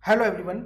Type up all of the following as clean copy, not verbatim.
Hello everyone.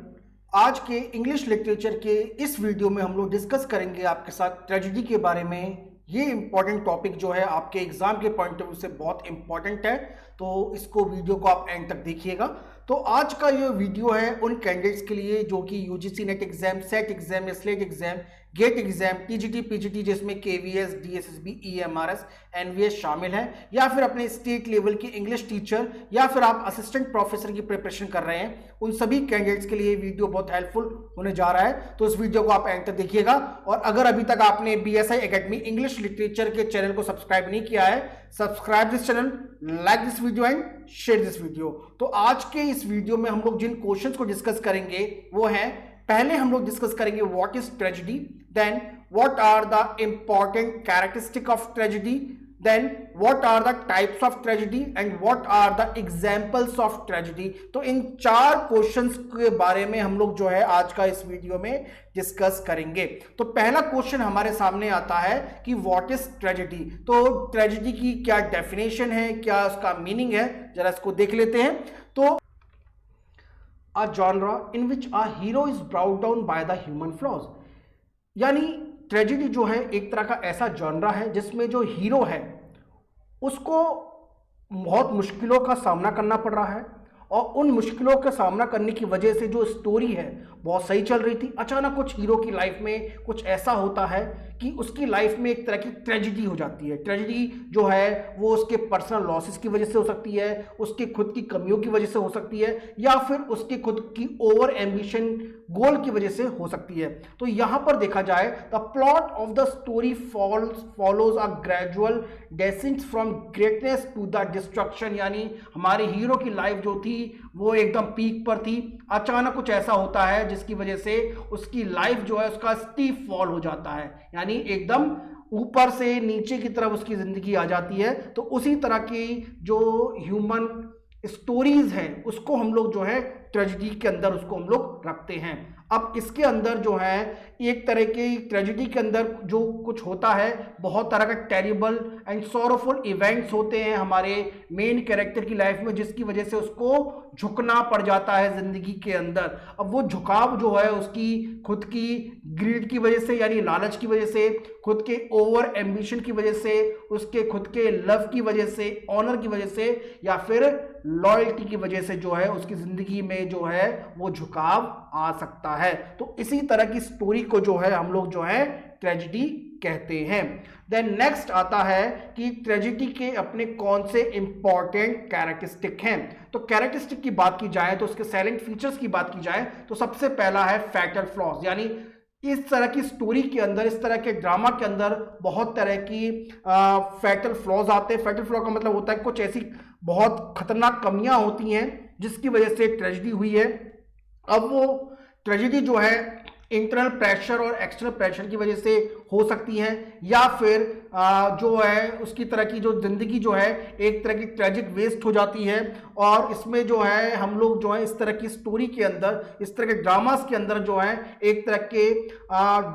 आज के English literature के इस वीडियो में हम लोग डिस्कस करेंगे आपके साथ ट्रेजेडी के बारे में। ये इंपॉर्टेंट टॉपिक जो है आपके एग्जाम के पॉइंट ऑफ व्यू से बहुत इंपॉर्टेंट है, तो इसको वीडियो को आप एंड तक देखिएगा। तो आज का ये वीडियो है उन कैंडिडेट्स के लिए जो कि UGC NET exam, SET exam या SLET exam, GATE exam, TGT, PGT जिसमें केवीएस, डीएसएसबी, ईएमआरएस, एनवीएस शामिल है, या फिर अपने स्टेट लेवल की इंग्लिश टीचर या फिर आप असिस्टेंट प्रोफेसर की प्रिपरेशन कर रहे हैं, उन सभी कैंडिडेट्स के लिए वीडियो बहुत हेल्पफुल होने जा रहा है। तो इस वीडियो को आप एंड तक देखिएगा। और अगर अभी तक आपने बीएसआई एकेडमी इंग्लिश लिटरेचर के चैनल को सब्सक्राइब नहीं किया है, subscribe this channel, like this video and share this video. तो आज के इस वीडियो में हम लोग जिन क्वेश्चंस को डिस्कस करेंगे वो हैं, पहले हम लोग डिस्कस करेंगे what is tragedy, then what are the important characteristic of tragedy, then what are the types of tragedy and what are the examples of tragedy। तो इन चार क्वेश्चंस के बारे में हम लोग जो है आज का इस वीडियो में डिस्कस करेंगे। तो पहला क्वेश्चन हमारे सामने आता है कि व्हाट इज ट्रेजेडी। तो ट्रेजेडी की क्या डेफिनेशन है, क्या उसका मीनिंग है, जरा इसको देख लेते हैं। तो a genre in which a hero is brought down by the human flaws, यानी ट्रेजेडी जो है एक तरह का ऐसा जॉनरा है जिसमें जो हीरो है उसको बहुत मुश्किलों का सामना करना पड़ रहा है, और उन मुश्किलों का सामना करने की वजह से जो स्टोरी है बहुत सही चल रही थी, अचानक कुछ हीरो की लाइफ में कुछ ऐसा होता है कि उसकी लाइफ में एक तरह की ट्रेजेडी हो जाती है। ट्रेजेडी जो है वो उसके पर्सनल लॉसेस की वजह से हो सकती है, उसके खुद की कमियों की वजह से हो सकती है, या फिर उसके खुद की ओवर एम्बिशन गोल की वजह से हो सकती है। तो यहां पर देखा जाए the plot of the story follows a gradual descent from greatness to the destruction, यानी हमारे हीरो की लाइफ जो थी वो एकदम पीक पर थी, अचानक कुछ ऐसा होता है जिसकी वजह से उसकी लाइफ जो है उसका स्टीप फॉल हो जाता है, यानी एकदम ऊपर से नीचे की तरफ उसकी जिंदगी आ जाती है। तो उसी तरह की जो ह्यूमन स्टोरीज हैं उसको हम लोग जो है ट्रेजेडी के अंदर उसको हम लोग रखते हैं। अब इसके अंदर जो है एक तरह की ट्रेजेडी के अंदर जो कुछ होता है, बहुत तरह का टेरिबल एंड सॉरोफुल इवेंट्स होते हैं हमारे मेन कैरेक्टर की लाइफ में, जिसकी वजह से उसको झुकना पड़ जाता है जिंदगी के अंदर। अब वो झुकाव जो है उसकी खुद की ग्रीड की वजह से, यानी लालच की वजह से, खुद के ओवर एम्बिशन की वजह से, उसके खुद के लव की वजह से, ऑनर की वजह से, या फिर लॉयल्टी की वजह से जो है उसकी जिंदगी में जो है वो झुकाव आ सकता है। तो इसी तरह की स्टोरी को जो है हम लोग जो है ट्रेजेडी कहते हैं। देन नेक्स्ट आता है कि ट्रेजेडी के अपने कौन से इंपॉर्टेंट कैरेक्टरिस्टिक हैं। तो कैरेक्टरिस्टिक की बात की जाए तो उसके साइलेंट फीचर्स की बात की जाए तो सबसे पहला है फैटल फ्लॉज, यानी इस तरह की स्टोरी के अंदर, इस तरह के ड्रामा के अंदर बहुत तरह की फैटल फ्लॉज आते हैं। फैटल फ्लॉ का मतलब होता है कुछ ऐसी बहुत खतरनाक कमियां होती हैं जिसकी वजह से ट्रेजेडी हुई है। अब वो ट्रेजेडी जो है इंटरनल प्रेशर और एक्सटर्नल प्रेशर की वजह से हो सकती है, या फिर जो है उसकी तरह की जो जिंदगी जो है एक तरह की ट्रेजिक वेस्ट हो जाती है। और इसमें जो है हम लोग जो है इस तरह की स्टोरी के अंदर, इस तरह के ड्रामास के अंदर जो है एक तरह के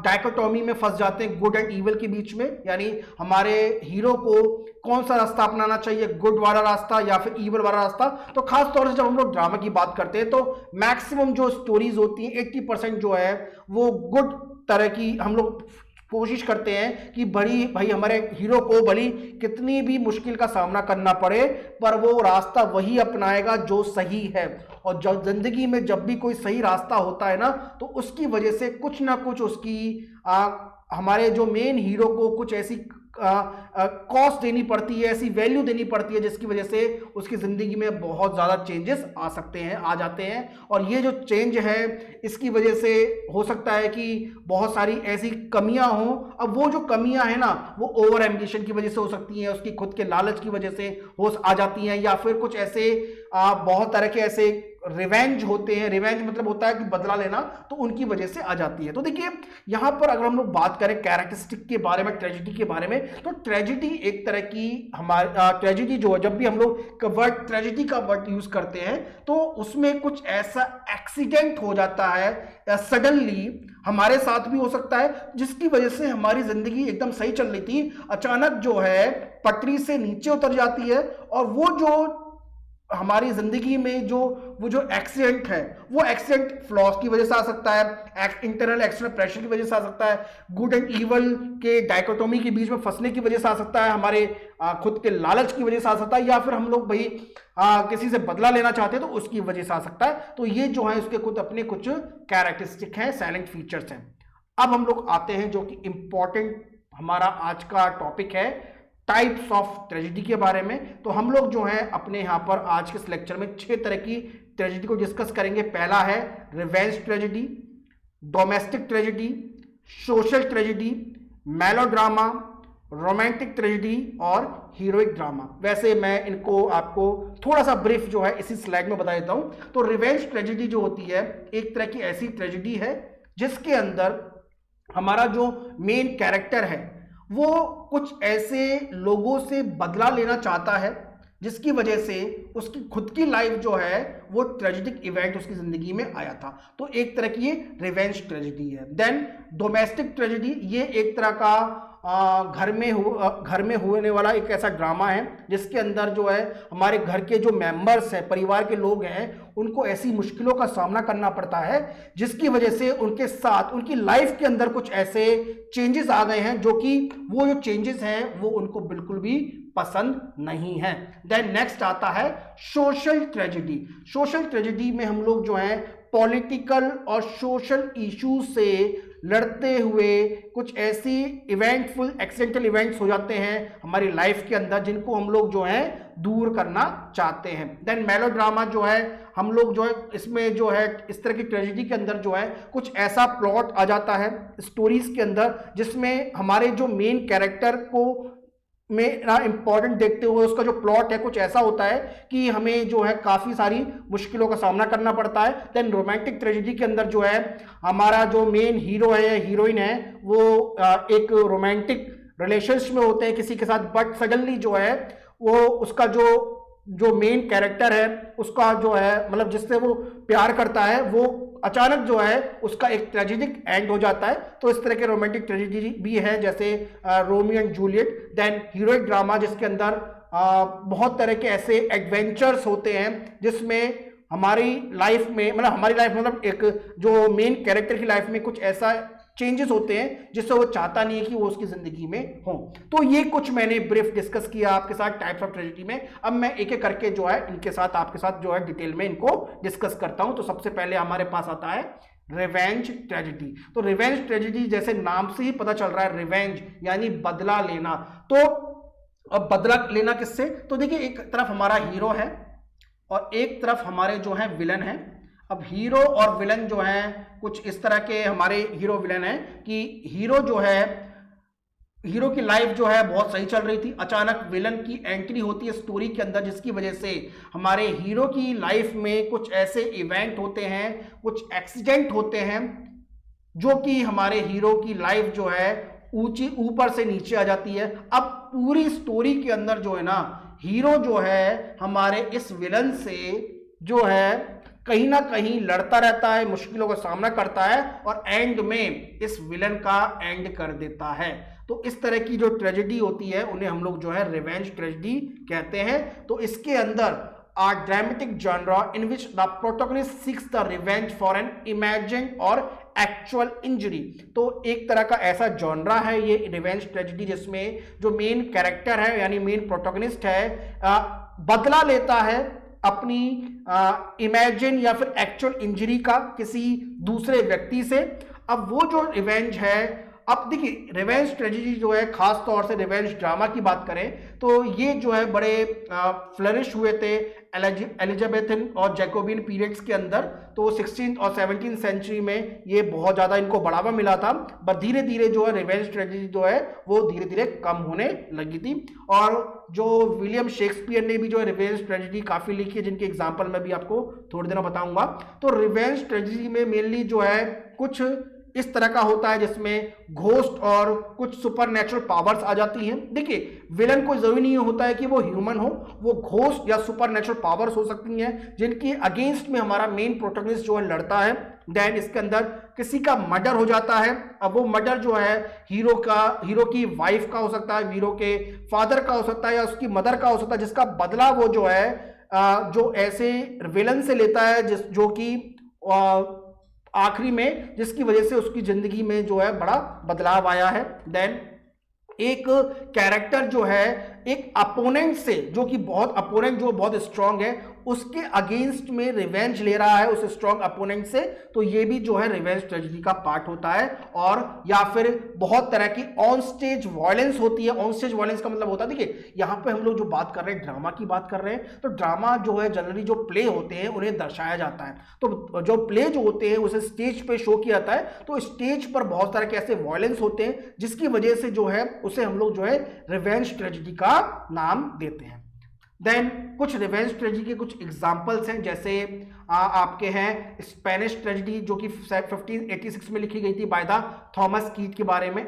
डायकोटॉमी में फंस जाते हैं, गुड एंड इविल के बीच में, यानी हमारे हीरो को कौन सा रास्ता अपनाना चाहिए, गुड वाला रास्ता या फिर इविल वाला रास्ता। तो खास तौर से जब हम लोग ड्रामा की बात करते हैं तो मैक्सिमम जो स्टोरीज होती हैं 80% जो है वो गुड तरह की हम लोग कोशिश करते हैं कि बड़ी भाई हमारे हीरो को भली कितनी भी मुश्किल का सामना करना पड़े पर वो रास्ता वही अपनाएगा जो सही है। और जब जिंदगी में जब भी कोई सही रास्ता होता है ना तो उसकी वजह से कुछ ना कुछ उसकी हमारे जो मेन हीरो को कुछ ऐसी कॉस्ट देनी पड़ती है, ऐसी वैल्यू देनी पड़ती है जिसकी वजह से उसकी जिंदगी में बहुत ज्यादा चेंजेस आ सकते हैं, आ जाते हैं। और ये जो चेंज है इसकी वजह से हो सकता है कि बहुत सारी ऐसी कमियां हों। अब वो जो कमियां हैं ना वो ओवर एम्बिशन की वजह से हो सकती हैं, उसकी खुद के लालच की वजह से हो आ जाती हैं, या फिर कुछ ऐसे बहुत तरह के ऐसे रिवेंज होते हैं, रिवेंज मतलब होता है कि बदला लेना, तो उनकी वजह से आ जाती है। तो देखिए यहां पर अगर हम लोग बात करें कैरेक्टरिस्टिक के बारे में, ट्रेजेडी के बारे में, तो ट्रेजेडी एक तरह की हमारी ट्रेजेडी जो है, जब भी हम लोग वर्ड ट्रेजेडी का वर्ड यूज करते हैं तो उसमें कुछ ऐसा एक्सीडेंट हो जाता है सडनली, हमारे साथ भी हो सकता है, जिसकी वजह से हमारी जिंदगी एकदम सही चल रही थी, अचानक जो है पटरी से नीचे उतर जाती है, और वो जो हमारी जिंदगी में जो वो जो एक्सीडेंट है, वो एक्सीडेंट फ्लॉस की वजह से आ सकता है, इंटरनल एक्सटर्नल प्रेशर की वजह से आ सकता है, गुड एंड इवल के डायकोटोमी के बीच में फंसने की वजह से आ सकता है, हमारे खुद के लालच की वजह से आ सकता है, या फिर हम लोग भाई किसी से बदला लेना चाहते हैं तो उसकी वजह से आ सकता है। तो ये जो है उसके खुद अपने कुछ कैरेक्टरिस्टिक हैं, साइलेंट फीचर्स हैं। अब हम लोग आते हैं जो कि इंपॉर्टेंट हमारा आज का टॉपिक है, टाइप्स ऑफ ट्रेजेडी के बारे में। तो हम लोग जो है अपने यहाँ पर आज के इस लेक्चर में 6 तरह की ट्रेजेडी को डिस्कस करेंगे। पहला है revenge tragedy, domestic tragedy, social tragedy, melodrama, romantic tragedy और हीरोइक ड्रामा। वैसे मैं इनको आपको थोड़ा सा ब्रीफ जो है इसी स्लाइड में बता देता हूं। तो रिवेंज ट्रेजेडी जो होती है एक तरह की ऐसी ट्रेजेडी है जिसके अंदर हमारा जो मेन कैरेक्टर है वो कुछ ऐसे लोगों से बदला लेना चाहता है जिसकी वजह से उसकी खुद की लाइफ जो है वो ट्रेजिडिक इवेंट उसकी जिंदगी में आया था। तो एक तरह की ये रिवेंज ट्रेजेडी है। देन डोमेस्टिक ट्रेजेडी, ये एक तरह का घर में होने वाला एक ऐसा ड्रामा है जिसके अंदर जो है हमारे घर के जो मेंबर्स हैं, परिवार के लोग हैं, उनको ऐसी मुश्किलों का सामना करना पड़ता है जिसकी वजह से उनके साथ उनकी लाइफ के अंदर कुछ ऐसे चेंजेस आ गए हैं जो कि वो जो चेंजेस हैं वो उनको बिल्कुल भी पसंद नहीं है। देन नेक्स्ट आता है सोशल ट्रेजेडी। सोशल ट्रेजेडी में हम लोग जो है पॉलिटिकल और सोशल इश्यूज से लड़ते हुए कुछ ऐसी इवेंटफुल एक्सीडेंटल इवेंट्स हो जाते हैं हमारी लाइफ के अंदर जिनको हम लोग जो है दूर करना चाहते हैं। देन मेलोड्रामा जो है हम लोग जो है इसमें जो है इस तरह की ट्रेजेडी के अंदर जो है कुछ ऐसा प्लॉट आ जाता है स्टोरीज के अंदर जिसमें हमारे जो मेन कैरेक्टर को मेरा इंपॉर्टेंट देखते हुए उसका जो प्लॉट है कुछ ऐसा होता है कि हमें जो है काफी सारी मुश्किलों का सामना करना पड़ता है। देन रोमांटिक ट्रेजेडी के अंदर जो है हमारा जो मेन हीरो है या हीरोइन है वो एक रोमांटिक रिलेशनशिप में होते हैं किसी के साथ, बट सडनली जो है वो उसका जो मेन कैरेक्टर है उसका जो है मतलब जिससे वो प्यार करता है वो अचानक जो है उसका एक ट्रेजेडिक एंड हो जाता है। तो इस तरह के रोमांटिक ट्रेजेडी भी है जैसे Romeo and Juliet. Then heroic drama जिसके अंदर बहुत तरह के ऐसे एडवेंचर्स होते हैं जिसमें हमारी लाइफ मतलब एक जो मेन कैरेक्टर की लाइफ में कुछ ऐसा चेंजेस होते हैं जिससे वो चाहता नहीं है कि वो उसकी जिंदगी में हो। तो ये कुछ मैंने ब्रीफ डिस्कस किया आपके साथ टाइप्स ऑफ ट्रेजेडी में। अब मैं एक एक करके जो है इनके साथ आपके साथ जो है डिटेल में इनको डिस्कस करता हूं। तो सबसे पहले हमारे पास आता है रिवेंज ट्रेजेडी। तो रिवेंज ट्रेजेडी जैसे नाम से ही पता चल रहा है, रिवेंज यानी बदला लेना। तो अब बदला लेना किससे? तो देखिए एक तरफ हमारा हीरो है और एक तरफ हमारे जो है विलन है। अब हीरो और विलन जो है कुछ इस तरह के हमारे हीरो विलन है कि हीरो की लाइफ जो है बहुत सही चल रही थी, अचानक विलन की एंट्री होती है स्टोरी के अंदर जिसकी वजह से हमारे हीरो की लाइफ में कुछ ऐसे इवेंट होते हैं, कुछ एक्सीडेंट होते हैं जो कि हमारे हीरो की लाइफ जो है ऊपर से नीचे आ जाती है। अब पूरी स्टोरी के अंदर जो है ना हीरो जो है हमारे इस विलन से जो है कहीं ना कहीं लड़ता रहता है, मुश्किलों का सामना करता है और एंड में इस विलन का एंड कर देता है। तो इस तरह की जो ट्रेजेडी होती है उन्हें हम लोग जो है रिवेंज ट्रेजेडी कहते हैं। तो इसके अंदर a dramatic genre in which the protagonist seeks the revenge for an imagined or actual injury. तो एक तरह का ऐसा जॉनरा है ये रिवेंज ट्रेजेडी जिसमें जो मेन कैरेक्टर है यानी मेन प्रोटोगनिस्ट है बदला लेता है अपनी इमेजिन या फिर एक्चुअल इंजरी का किसी दूसरे व्यक्ति से। अब वो जो रिवेंज है, अब देखिए रिवेंज ट्रेजेडी जो है खास तौर से रिवेंज ड्रामा की बात करें तो ये जो है बड़े फ्लरिश हुए थे एलिजाबेथन और जैकोबिन पीरियड्स के अंदर। तो 16th और 17th सेंचुरी में ये बहुत ज़्यादा इनको बढ़ावा मिला था, पर धीरे धीरे जो है रिवेंज ट्रेजेडी जो है वो धीरे धीरे कम होने लगी थी। और जो विलियम शेक्सपियर ने भी जो है रिवेंज ट्रेजेडी काफ़ी लिखी है जिनके एग्जाम्पल मैं भी आपको थोड़ी देर में बताऊंगा। तो रिवेंज ट्रेजेडी में मेनली जो है कुछ इस तरह का होता है जिसमें घोस्ट और कुछ सुपरनैचुरल पावर्स आ जाती हैं। देखिए विलन को जरूरी नहीं होता है कि वो ह्यूमन हो, वो घोस्ट या सुपरनैचुरल पावर्स हो सकती हैं जिनकी अगेंस्ट में हमारा मेन प्रोटोगनिस्ट जो है लड़ता है। देन इसके अंदर किसी का मर्डर हो जाता है। अब वो मर्डर जो है हीरो की वाइफ का हो सकता है, हीरो के फादर का हो सकता है या उसकी मदर का हो सकता है, जिसका बदला वो जो है जो ऐसे विलन से लेता है जो कि आखिरी में जिसकी वजह से उसकी जिंदगी में जो है बड़ा बदलाव आया है। देन एक कैरेक्टर जो है एक अपोनेंट से जो कि अपोनेंट जो बहुत स्ट्रांग है उसके अगेंस्ट में रिवेंज ले रहा है उस स्ट्रांग अपोनेंट से, तो ये भी जो है रिवेंज ट्रेजेडी का पार्ट होता है। और या फिर बहुत तरह की ऑन स्टेज वायलेंस होती है। ऑन स्टेज वायलेंस का मतलब होता है, देखिए यहां पे हम लोग जो बात कर रहे हैं ड्रामा की बात कर रहे हैं, तो ड्रामा जो है जनरली जो प्ले होते हैं उन्हें दर्शाया जाता है। तो जो प्ले जो होते हैं उसे स्टेज पे शो किया जाता है, तो स्टेज पर बहुत तरह के ऐसे वायलेंस होते हैं जिसकी वजह से जो है उसे हम लोग जो है रिवेंज ट्रेजेडी का नाम देते हैं। देन कुछ रिवेंज ट्रेजेडी के कुछ एग्जांपल्स हैं, जैसे आपके हैं स्पेनिश ट्रेजेडी जो कि 1586 में लिखी गई थी बाय द थॉमस कीट के बारे में,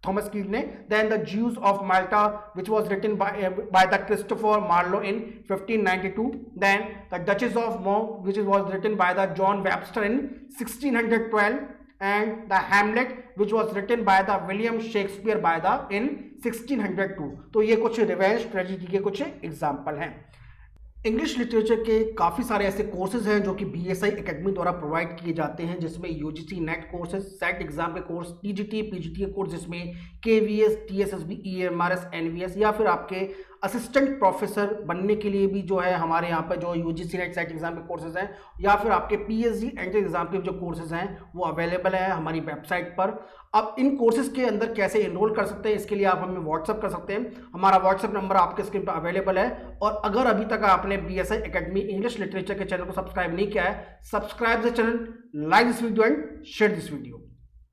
थॉमस कीट ने। Then the Jew of Malta which was written by the Christopher Marlowe in 1592। Then the Duchess of Malfi which was written by the John Webster in 1612 and the Hamlet which was written by the William Shakespeare by the in 1602। तो ये कुछ revenge tragedy के कुछ example हैं। English literature के काफ़ी सारे ऐसे कोर्सेज हैं जो कि BSI एकेडमी द्वारा प्रोवाइड किए जाते हैं, जिसमें UGC net courses, set exam के कोर्स, TGT PGT के कोर्स जिसमें KVS TSSB EMRS NVS या फिर आपके असिस्टेंट प्रोफेसर बनने के लिए भी जो है हमारे यहाँ पर जो UGC नेट सेट एग्जाम के कोर्सेज हैं या फिर आपके PhD एंट्रेंस एग्जाम के जो कोर्सेज हैं वो अवेलेबल है हमारी वेबसाइट पर। अब इन कोर्सेज के अंदर कैसे एनरोल कर सकते हैं इसके लिए आप हमें व्हाट्सअप कर सकते हैं। हमारा व्हाट्सअप नंबर आपके स्क्रीन पर अवेलेबल है। और अगर अभी तक आपने BSI एकेडमी इंग्लिश लिटरेचर के चैनल को सब्सक्राइब नहीं किया है, subscribe the channel, like this video and share this video.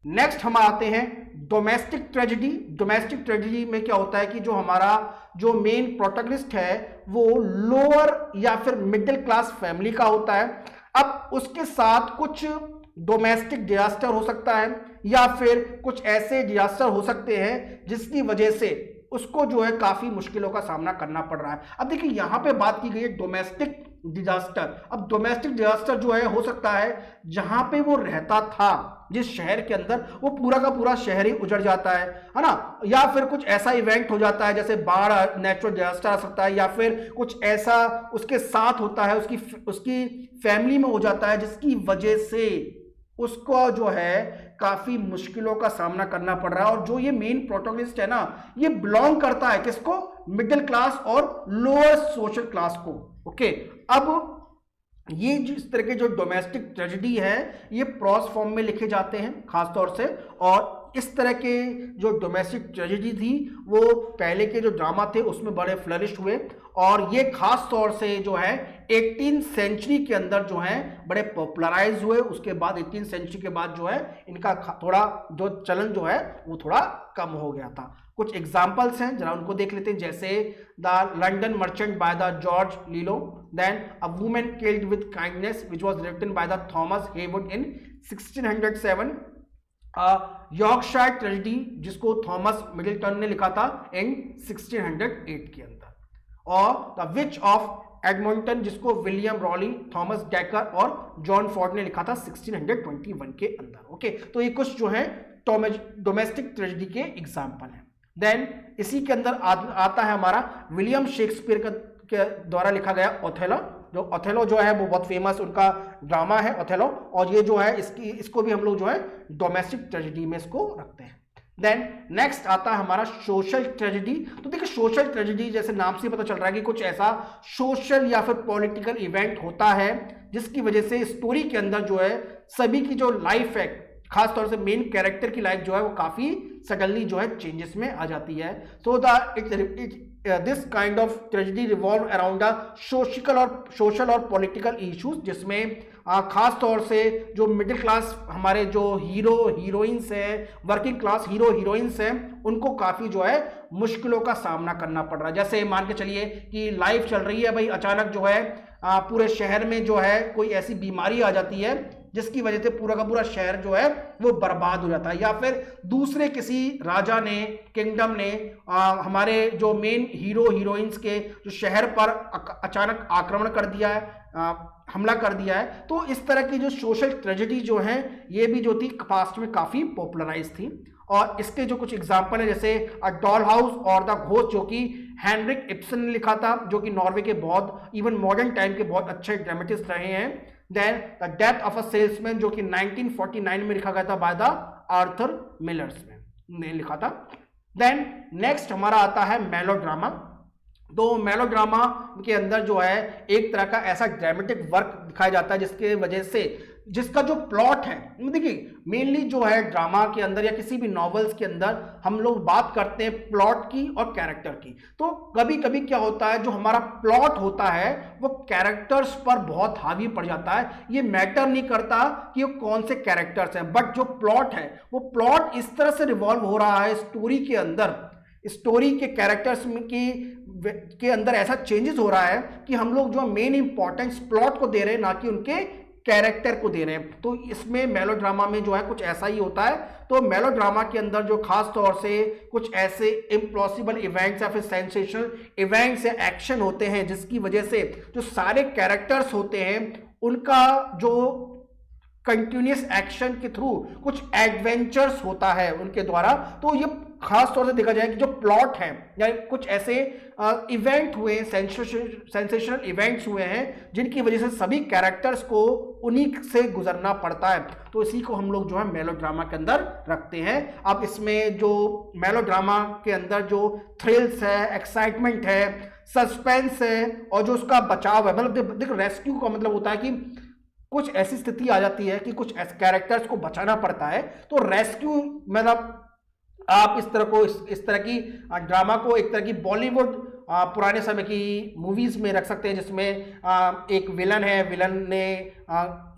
Next हम आते हैं डोमेस्टिक ट्रेजेडी। डोमेस्टिक ट्रेजेडी में क्या होता है कि जो हमारा जो मेन प्रोटैगनिस्ट है वो लोअर या फिर मिडिल क्लास फैमिली का होता है। अब उसके साथ कुछ डोमेस्टिक डिजास्टर हो सकता है या फिर कुछ ऐसे डिजास्टर हो सकते हैं जिसकी वजह से उसको जो है काफी मुश्किलों का सामना करना पड़ रहा है। अब देखिए यहां पे बात की गई है डोमेस्टिक डिजास्टर। अब डोमेस्टिक डिजास्टर जो है हो सकता है जहां पे वो रहता था जिस शहर के अंदर वो पूरा का पूरा शहर ही उजड़ जाता है ना, या फिर कुछ ऐसा इवेंट हो जाता है जैसे बाढ़, नेचुरल डिजास्टर आ सकता है, या फिर कुछ ऐसा उसके साथ होता है उसकी फैमिली में हो जाता है जिसकी वजह से उसको जो है काफी मुश्किलों का सामना करना पड़ रहा है। और जो ये मेन प्रोटोगनिस्ट है ना, ये बिलोंग करता है किसको? मिडिल क्लास और लोअर सोशल क्लास को। ओके, अब ये जिस तरह के जो डोमेस्टिक ट्रेजेडी है ये प्रोस फॉर्म में लिखे जाते हैं खासतौर से। और इस तरह के जो डोमेस्टिक ट्रेजेडी थी वो पहले के जो ड्रामा थे उसमें बड़े फ्लरिश हुए और ये खास तौर से जो है 18th सेंचुरी के अंदर जो है बड़े पॉपुलराइज हुए। उसके बाद 18th सेंचुरी के बाद जो है इनका थोड़ा जो चलन जो है वो थोड़ा कम हो गया था। कुछ एग्जाम्पल्स हैं, जरा उनको देख लेते हैं, जैसे the London merchant by the George Lillo. Then a woman killed with kindness which was written by the Thomas Heywood in 1607। Yorkshire tragedy जिसको थॉमस मिडलटन ने लिखा था इन 1608 के अंदर। और द विच ऑफ एडमंटन जिसको विलियम रॉली, थॉमस डेकर और John Ford ने लिखा था 1621 के अंदर। ओके, तो ये कुछ जो है डोमेस्टिक ट्रेजेडी के एग्जाम्पल हैं। देन इसी के अंदर आता है हमारा विलियम शेक्सपियर के द्वारा लिखा गया ओथेलो। जो ओथेलो जो है वो बहुत फेमस उनका ड्रामा है ओथेलो, और ये जो है इसको भी हम लोग जो है डोमेस्टिक ट्रेजेडी में इसको रखते हैं। देन नेक्स्ट आता है हमारा सोशल ट्रेजेडी। तो देखिए सोशल ट्रेजेडी जैसे नाम से पता चल रहा है कि कुछ ऐसा सोशल या फिर पॉलिटिकल इवेंट होता है जिसकी वजह से स्टोरी के अंदर जो है सभी की जो लाइफ है, खासतौर से मेन कैरेक्टर की लाइफ जो है वो काफी सडनली जो है चेंजेस में आ जाती है। So this kind of tragedy revolve around social और पॉलिटिकल इश्यूज, जिसमें खास तौर से जो मिडिल क्लास हमारे जो हीरो हीरोइंस हैं, वर्किंग क्लास हीरो हीरोइंस हैं, उनको काफ़ी जो है मुश्किलों का सामना करना पड़ रहा है। जैसे मान के चलिए कि लाइफ चल रही है भाई, अचानक जो है पूरे शहर में जो है कोई ऐसी बीमारी आ जाती है जिसकी वजह से पूरा का पूरा शहर जो है वो बर्बाद हो जाता है, या फिर दूसरे किसी राजा ने, किंगडम ने हमारे जो मेन हीरो हीरोइंस के जो शहर पर अचानक आक्रमण कर दिया है, हमला कर दिया है। तो इस तरह की जो सोशल ट्रेजेडी जो है ये भी जो थी पास्ट में काफ़ी पॉपुलराइज थी। और इसके जो कुछ एग्जाम्पल है जैसे अ डॉल हाउस और द घोस्ट, जो कि हेनरिक इब्सन ने लिखा था, जो कि नॉर्वे के बहुत इवन मॉडर्न टाइम के बहुत अच्छे ड्रामेटिस्ट रहे हैं। Then the death of a salesman, जो कि 1949 में लिखा गया था बाय द आर्थर मिलर्स ने लिखा था। देन नेक्स्ट हमारा आता है मेलोड्रामा। तो मेलोड्रामा के अंदर जो है एक तरह का ऐसा ड्रामेटिक वर्क दिखाया जाता है जिसके वजह से जिसका जो प्लॉट है, देखिए मेनली जो है ड्रामा के अंदर या किसी भी नॉवेल्स के अंदर हम लोग बात करते हैं प्लॉट की और कैरेक्टर की। तो कभी कभी क्या होता है, जो हमारा प्लॉट होता है वो कैरेक्टर्स पर बहुत हावी पड़ जाता है। ये मैटर नहीं करता कि वो कौन से कैरेक्टर्स हैं, बट जो प्लॉट है वो प्लॉट इस तरह से रिवॉल्व हो रहा है स्टोरी के अंदर, स्टोरी के कैरेक्टर्स के अंदर ऐसा चेंजेस हो रहा है कि हम लोग जो मेन इंपॉर्टेंस प्लॉट को दे रहे हैं, ना कि उनके कैरेक्टर को दे रहे हैं। तो इसमें मेलोड्रामा में जो है कुछ ऐसा ही होता है। तो मेलोड्रामा के अंदर जो खास तौर से कुछ ऐसे इम्पॉसिबल इवेंट्स या फिर सेंसेशनल इवेंट्स या एक्शन होते हैं जिसकी वजह से जो सारे कैरेक्टर्स होते हैं उनका जो कंटिन्यूस एक्शन के थ्रू कुछ एडवेंचर्स होता है उनके द्वारा। तो ये खास तौर से देखा जाए कि जो प्लॉट है या कुछ ऐसे इवेंट हुए, सेंसेशनल इवेंट्स हुए हैं जिनकी वजह से सभी कैरेक्टर्स को उन्हीं से गुजरना पड़ता है। तो इसी को हम लोग जो है मेलोड्रामा के अंदर रखते हैं। अब इसमें जो मेलोड्रामा के अंदर जो थ्रिल्स है, एक्साइटमेंट है, सस्पेंस है और जो उसका बचाव है, मतलब देखो रेस्क्यू का मतलब होता है कि कुछ ऐसी स्थिति आ जाती है कि कुछ कैरेक्टर्स को बचाना पड़ता है। तो रेस्क्यू मतलब आप इस तरह की ड्रामा को एक तरह की बॉलीवुड पुराने समय की मूवीज में रख सकते हैं, जिसमें एक विलन है, विलन ने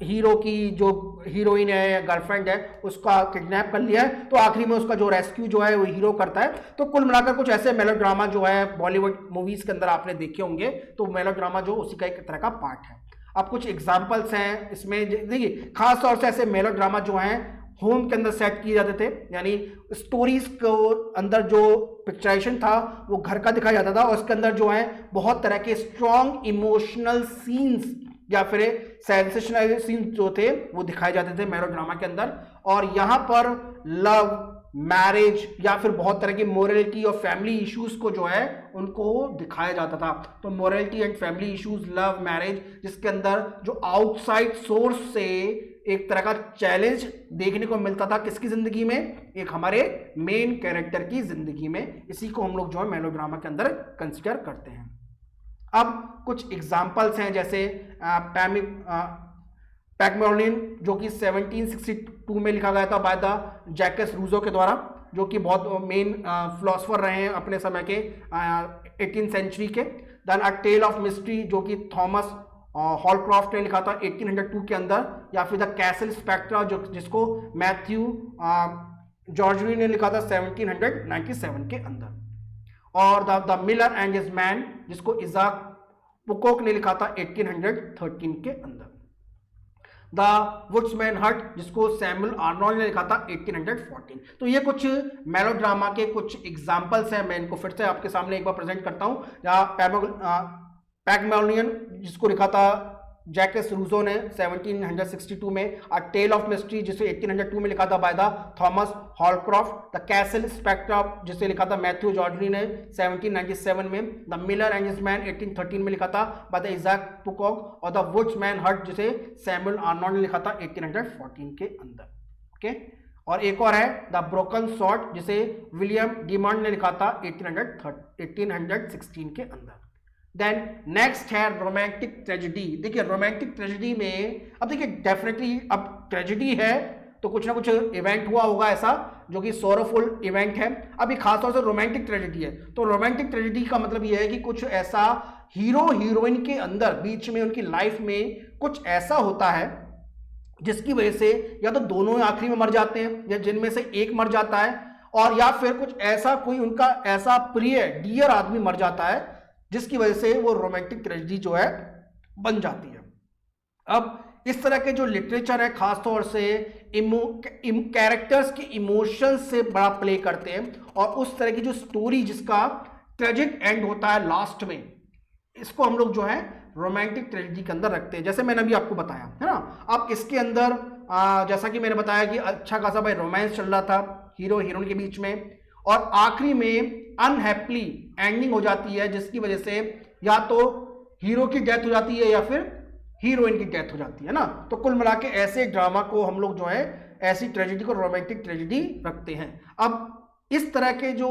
हीरो की जो हीरोइन है या गर्लफ्रेंड है उसका किडनैप कर लिया है, तो आखिरी में उसका जो रेस्क्यू जो है वो हीरो करता है। तो कुल मिलाकर कुछ ऐसे मेलोड्रामा जो है बॉलीवुड मूवीज के अंदर आपने देखे होंगे। तो मेलोड्रामा जो उसी का एक तरह का पार्ट है। अब कुछ एग्जाम्पल्स हैं इसमें, देखिए खास तौर से ऐसे मेलोड्रामा जो हैं होम के अंदर सेट किए जाते थे, यानी स्टोरीज को अंदर जो पिक्चराइजेशन था वो घर का दिखाया जाता था और उसके अंदर जो है बहुत तरह के स्ट्रॉन्ग इमोशनल सीन्स या फिर सेंसेशनल सीन्स जो थे वो दिखाए जाते थे मेलोड्रामा के अंदर। और यहाँ पर लव, मैरिज या फिर बहुत तरह की मोरलिटी और फैमिली इश्यूज को जो है उनको दिखाया जाता था। तो morality and family issues, love, marriage, जिसके अंदर जो आउटसाइड सोर्स से एक तरह का चैलेंज देखने को मिलता था किसकी जिंदगी में, एक हमारे मेन कैरेक्टर की जिंदगी में। इसी को हम लोग जो है मेलोड्रामा के अंदर कंसिडर करते हैं। अब कुछ एग्जाम्पल्स हैं जैसे पैग्मलियन, जो कि 1762 में लिखा गया था बाय द जैकस रूसो के द्वारा, जो कि बहुत मेन फिलोसोफर रहे हैं अपने समय के 18th सेंचुरी के। Then a tale of mystery, जो कि थॉमस हॉलक्रॉफ्ट ने लिखा था 1802 के अंदर, या फिर द कैसल स्पेक्ट्रा जिसको मैथ्यू जॉर्जरी ने लिखा था 1797 के अंदर। और the miller and his man, जिसको इजाक पुकोक ने लिखा था 1813 के अंदर। द वुड्समैन हट, जिसको सैमुअल आर्नोल्ड ने लिखा था 1814। तो ये कुछ मेलोड्रामा के कुछ एग्जाम्पल्स हैं। मैं इनको फिर से आपके सामने एक बार प्रेजेंट करता हूँ। पैग्मलियन, जिसको लिखा था जैकस रूसो ने 1762 में। अ टेल ऑफ मिस्ट्री, जिसे 1802 में लिखा था by the Thomas Holcroft. The castle spectre, जिसे लिखा था मैथ्यू जॉर्जरी ने 1797 में। The miller and his man 1813 में लिखा था बाय द इजाक पुकोक। और द वुड्समैन हट, जिसे सैमुअल आर्नोल्ड ने लिखा था 1814 के अंदर। ओके। और एक और है द ब्रोकन सॉर्ड, जिसे विलियम डिमंड ने लिखा था 1816 के अंदर। देन नेक्स्ट है रोमांटिक ट्रेजेडी। देखिए रोमांटिक ट्रेजेडी में अब देखिए डेफिनेटली अब ट्रेजेडी है तो कुछ ना कुछ इवेंट हुआ होगा ऐसा जो कि सोरोफुल इवेंट है। अब ये खासतौर से रोमांटिक ट्रेजेडी है। तो रोमांटिक ट्रेजेडी का मतलब ये है कि कुछ ऐसा हीरो हीरोइन के अंदर बीच में उनकी लाइफ में कुछ ऐसा होता है जिसकी वजह से या तो दोनों आखिरी में मर जाते हैं या जिनमें से एक मर जाता है, और या फिर कुछ ऐसा कोई उनका ऐसा प्रिय डियर आदमी मर जाता है जिसकी वजह से वो रोमांटिक ट्रेजेडी जो है बन जाती है। अब इस तरह के जो लिटरेचर है खासतौर से कैरेक्टर्स के इमोशंस से बड़ा प्ले करते हैं, और उस तरह की जो स्टोरी जिसका ट्रेजिक एंड होता है लास्ट में, इसको हम लोग जो है रोमांटिक ट्रेजेडी के अंदर रखते हैं, जैसे मैंने अभी आपको बताया है ना। अब इसके अंदर जैसा कि मैंने बताया कि अच्छा खासा भाई रोमांस चल रहा था हीरो हीरोइन के बीच में, और आखिरी में अनहैप्पीली एंडिंग हो जाती है, जिसकी वजह से या तो हीरो की डेथ हो जाती है या फिर हीरोइन की डेथ हो जाती है ना। तो कुल मिला के ऐसे ड्रामा को हम लोग जो है, ऐसी ट्रेजेडी को रोमांटिक ट्रेजेडी रखते हैं। अब इस तरह के जो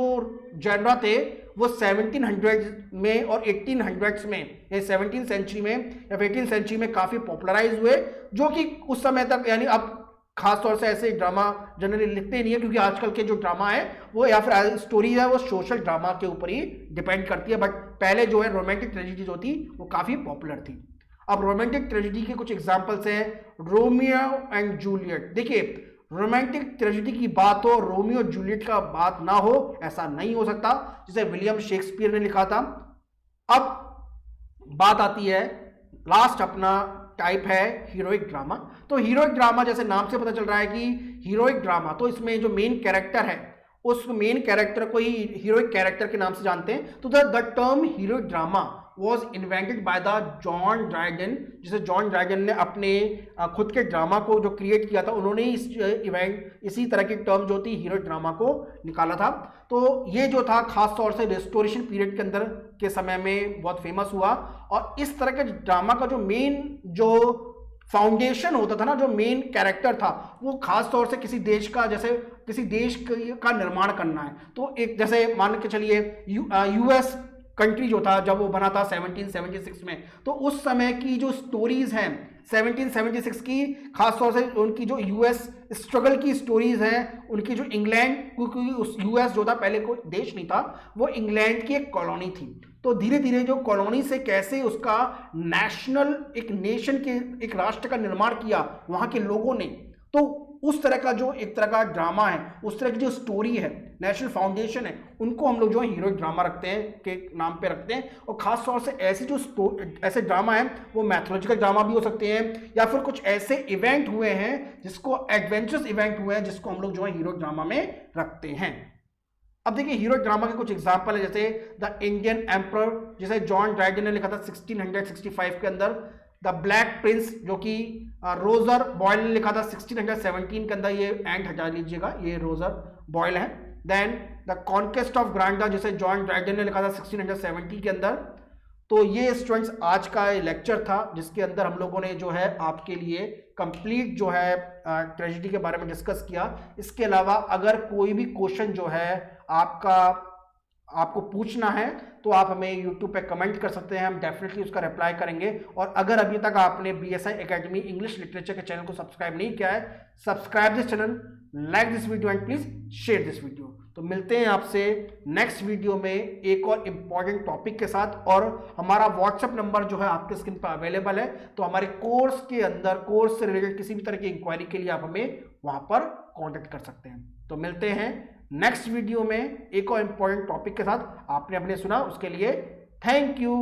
जॉनरा थे वो 1700 में और 1800s में, या 17th सेंचुरी में या 18th सेंचुरी में काफी पॉपुलराइज हुए, जो कि उस समय तक, यानी अब खास तौर से ऐसे ड्रामा जनरली लिखते नहीं है, क्योंकि आजकल के जो ड्रामा है वो या फिर स्टोरी है वो सोशल ड्रामा के ऊपर ही डिपेंड करती है। बट पहले जो है रोमांटिक ट्रेजेडी जो थी वो काफी पॉपुलर थी। अब रोमांटिक ट्रेजेडी के कुछ एग्जांपल्स हैं, रोमियो एंड जूलियट। देखिए, रोमांटिक ट्रेजेडी की बात हो, रोमियो जूलियट का बात ना हो, ऐसा नहीं हो सकता, जिसे विलियम शेक्सपियर ने लिखा था। अब बात आती है, लास्ट अपना टाइप है हीरोइक ड्रामा। तो हीरोइक ड्रामा, जैसे नाम से पता चल रहा है कि हीरोइक ड्रामा, तो इसमें जो मेन कैरेक्टर है उस मेन कैरेक्टर को ही हीरोइक कैरेक्टर के नाम से जानते हैं। तो the term heroic drama was invented by the John Dryden, जिसे जॉन ड्राइडन ने अपने खुद के ड्रामा को जो क्रिएट किया था, उन्होंने इसी तरह की टर्म जो थी हीरोइक ड्रामा को निकाला था। तो ये जो था खास तौर से रेस्टोरेशन पीरियड के अंदर के समय में बहुत फेमस हुआ, और इस तरह के ड्रामा का जो मेन जो फाउंडेशन होता था ना, जो मेन कैरेक्टर था, वो खास तौर से किसी देश का, जैसे किसी देश का निर्माण करना है, तो एक जैसे मान के चलिए यूएस कंट्री जो था जब वो बना था 1776 में, तो उस समय की जो स्टोरीज हैं 1776 की, खास तौर से उनकी जो यूएस स्ट्रगल की स्टोरीज हैं, उनकी जो इंग्लैंड, क्योंकि उस यूएस जो था पहले कोई देश नहीं था, वो इंग्लैंड की एक कॉलोनी थी। तो धीरे धीरे जो कॉलोनी से कैसे उसका नेशनल, एक नेशन के, एक राष्ट्र का निर्माण किया वहां के लोगों ने, तो उस तरह का जो एक तरह का ड्रामा है, उस तरह की जो स्टोरी है, नेशनल फाउंडेशन है, उनको हम लोग जो है हीरोइक ड्रामा रखते हैं के नाम पे रखते हैं। और खास तौर से ऐसी जो ऐसे ड्रामा है वो मैथोलॉजिकल ड्रामा भी हो सकते हैं, या फिर कुछ ऐसे इवेंट हुए हैं जिसको एडवेंचरस इवेंट हुए हैं, जिसको हम लोग जो है हीरोइक ड्रामा में रखते हैं। अब देखिए, हीरोइक ड्रामा के कुछ एग्जाम्पल है, जैसे द इंडियन एम्परर, जिसे जॉन ड्राइडन ने लिखा था 1665 के अंदर। द ब्लैक प्रिंस, जो कि रोजर बॉयल ने लिखा था 1617 के अंदर, ये एंड हटा लीजिएगा, ये रोजर बॉयल है। देन द कॉन्क्वेस्ट ऑफ ग्रांडा, जिसे जॉन ड्राइडन ने लिखा था 1670 के अंदर। तो ये स्टूडेंट्स आज का लेक्चर था, जिसके अंदर हम लोगों ने जो है आपके लिए कंप्लीट जो है ट्रेजेडी के बारे में डिस्कस किया। इसके अलावा अगर कोई भी क्वेश्चन जो है आपको पूछना है तो आप हमें YouTube पे कमेंट कर सकते हैं, हम डेफिनेटली उसका रिप्लाई करेंगे। और अगर अभी तक आपने BSI एकेडमी इंग्लिश लिटरेचर के चैनल को सब्सक्राइब नहीं किया है, subscribe this channel, like this video and please share this video. तो मिलते हैं आपसे नेक्स्ट वीडियो में एक और इम्पॉर्टेंट टॉपिक के साथ। और हमारा व्हाट्सएप नंबर जो है आपके स्क्रीन पर अवेलेबल है, तो हमारे कोर्स के अंदर, कोर्स से रिलेटेड किसी भी तरह की इंक्वायरी के लिए आप हमें वहां पर कॉन्टेक्ट कर सकते हैं। तो मिलते हैं नेक्स्ट वीडियो में एक और इम्पॉर्टेंट टॉपिक के साथ। आपने अपने सुना उसके लिए थैंक यू।